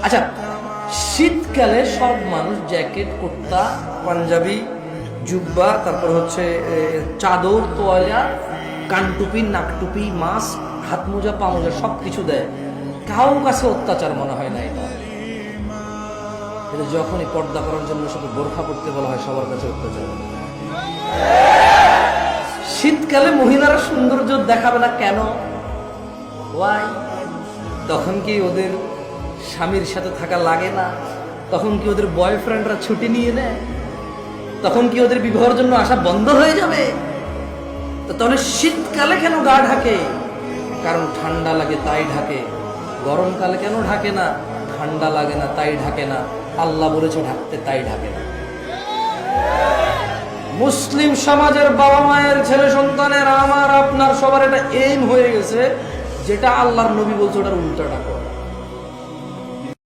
আচ্ছা, শীতকালে সব মানুষ জ্যাকেট, কুর্তা, পাঞ্জাবি, জুব্বা, তারপর হচ্ছে চাদর, তোয়ালা, কানটুপি, নাকটুপি, মাস্ক, হাত মোজা, পা মোজা সব কিছু দেয়। কারো কাছে অত্যাচার মনে হয় না এটা। কিন্তু যখনই পর্দা করার জন্য শুধু বোরখা পড়তে বলা হয়, সবার কাছে অত্যাচার মনে হয়। শীতকালে মহিলারা সৌন্দর্য দেখাবে না কেন? ওয়াই? তখন কি ওদের স্বামীর সাথে থাকা লাগে না? তখন কি ওদের বয়ফ্রেন্ডরা ছুটি নিয়ে নেয়? তখন কি ওদের বিবাহের জন্য আসা বন্ধ হয়ে যাবে? তো তাহলে শীতকালে কেন গা ঢাকে? কারণ ঠান্ডা লাগে তাই ঢাকে। গরমকালে কেন ঢাকে না? ঠান্ডা লাগে না তাই ঢাকে না। আল্লাহ বলেছে ঢাকতে, তাই ঢাকে না। মুসলিম সমাজের বাবা মায়ের ছেলে সন্তানের, আমার আপনার সবার এটা এইম হয়ে গেছে, যেটা আল্লাহর নবী বলছে ওটার উল্টাটা করো।